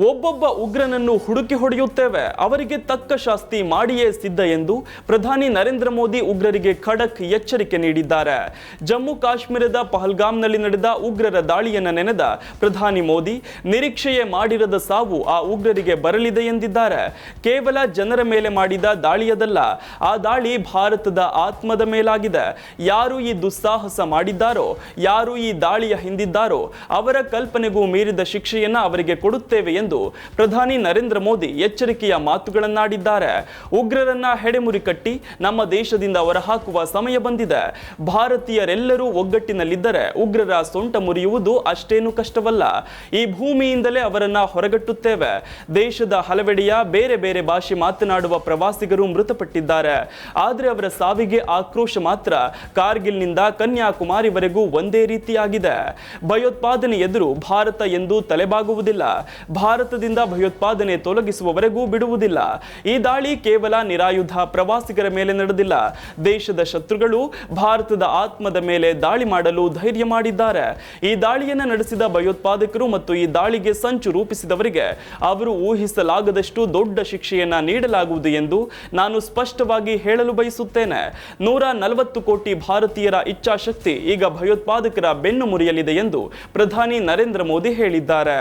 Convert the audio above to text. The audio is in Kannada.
ಒಬ್ಬೊಬ್ಬ ಉಗ್ರನನ್ನು ಹುಡುಕಿ ಹೊಡೆಯುತ್ತೇವೆ, ಅವರಿಗೆ ತಕ್ಕ ಶಾಸ್ತಿ ಮಾಡಿಯೇ ಸಿದ್ಧ ಎಂದು ಪ್ರಧಾನಿ ನರೇಂದ್ರ ಮೋದಿ ಉಗ್ರರಿಗೆ ಖಡಕ್ ಎಚ್ಚರಿಕೆ ನೀಡಿದ್ದಾರೆ. ಜಮ್ಮು ಕಾಶ್ಮೀರದ ಪಹಲ್ಗಾಮ್ನಲ್ಲಿ ನಡೆದ ಉಗ್ರರ ದಾಳಿಯನ್ನು ನೆನೆದ ಪ್ರಧಾನಿ ಮೋದಿ ನಿರೀಕ್ಷೆಯೇ ಮಾಡಿರದ ಸಾವು ಆ ಉಗ್ರರಿಗೆ ಬರಲಿದೆ ಎಂದಿದ್ದಾರೆ. ಕೇವಲ ಜನರ ಮೇಲೆ ಮಾಡಿದ ದಾಳಿಯದಲ್ಲ, ಆ ದಾಳಿ ಭಾರತದ ಆತ್ಮದ ಮೇಲಾಗಿದೆ. ಯಾರು ಈ ದುಸ್ಸಾಹಸ ಮಾಡಿದ್ದಾರೋ, ಯಾರು ಈ ದಾಳಿಯ ಹಿಂದಿದ್ದಾರೋ ಅವರ ಕಲ್ಪನೆಗೂ ಮೀರಿದ ಶಿಕ್ಷೆಯನ್ನ ಅವರಿಗೆ ಕೊಡುತ್ತೇವೆ ಎಂದು ಪ್ರಧಾನಿ ನರೇಂದ್ರ ಮೋದಿ ಎಚ್ಚರಿಕೆಯ ಮಾತುಗಳನ್ನಾಡಿದ್ದಾರೆ. ಉಗ್ರರನ್ನ ಹೆಡೆಮುರಿ ಕಟ್ಟಿ ನಮ್ಮ ದೇಶದಿಂದ ಹೊರಹಾಕುವ ಸಮಯ ಬಂದಿದೆ. ಭಾರತೀಯರೆಲ್ಲರೂ ಒಗ್ಗಟ್ಟಿನಲ್ಲಿದ್ದರೆ ಉಗ್ರರ ಸೊಂಟ ಮುರಿಯುವುದು ಅಷ್ಟೇನು ಕಷ್ಟವಲ್ಲ. ಈ ಭೂಮಿಯಿಂದಲೇ ಅವರನ್ನ ಹೊರಗಟ್ಟುತ್ತೇವೆ. ದೇಶದ ಹಲವೆಡೆಯ ಬೇರೆ ಬೇರೆ ಭಾಷೆ ಮಾತನಾಡುವ ಪ್ರವಾಸಿಗರು ಮೃತಪಟ್ಟಿದ್ದಾರೆ. ಆದರೆ ಅವರ ಸಾವಿಗೆ ಆಕ್ರೋಶ ಮಾತ್ರ ಕಾರ್ಗಿಲ್ನಿಂದ ಕನ್ಯಾಕುಮಾರಿವರೆಗೂ ಒಂದೇ ರೀತಿಯಾಗಿದೆ. ಭಯೋತ್ಪಾದನೆ ಎದುರು ಭಾರತ ಎಂದು ತಲೆಬಾಗುವುದಿಲ್ಲ. ಭಾರತದಿಂದ ಭಯೋತ್ಪಾದನೆ ತೊಲಗಿಸುವವರೆಗೂ ಬಿಡುವುದಿಲ್ಲ. ಈ ದಾಳಿ ಕೇವಲ ನಿರಾಯುಧ ಪ್ರವಾಸಿಗರ ಮೇಲೆ ನಡೆದಿಲ್ಲ. ದೇಶದ ಶತ್ರುಗಳು ಭಾರತದ ಆತ್ಮದ ಮೇಲೆ ದಾಳಿ ಮಾಡಲು ಧೈರ್ಯ ಮಾಡಿದ್ದಾರೆ. ಈ ದಾಳಿಯನ್ನು ನಡೆಸಿದ ಭಯೋತ್ಪಾದಕರು ಮತ್ತು ಈ ದಾಳಿಗೆ ಸಂಚು ರೂಪಿಸಿದವರಿಗೆ ಅವರು ಊಹಿಸಲಾಗದಷ್ಟು ದೊಡ್ಡ ಶಿಕ್ಷೆಯನ್ನ ನೀಡಲಾಗುವುದು ಎಂದು ನಾನು ಸ್ಪಷ್ಟವಾಗಿ ಹೇಳಲು ಬಯಸುತ್ತೇನೆ. 140 ಕೋಟಿ ಭಾರತೀಯರ ಇಚ್ಛಾಶಕ್ತಿ ಈಗ ಭಯೋತ್ಪಾದಕರ ಬೆನ್ನು ಮುರಿಯಲಿದೆ ಎಂದು ಪ್ರಧಾನಿ ನರೇಂದ್ರ ಮೋದಿ ಹೇಳಿದ್ದಾರೆ.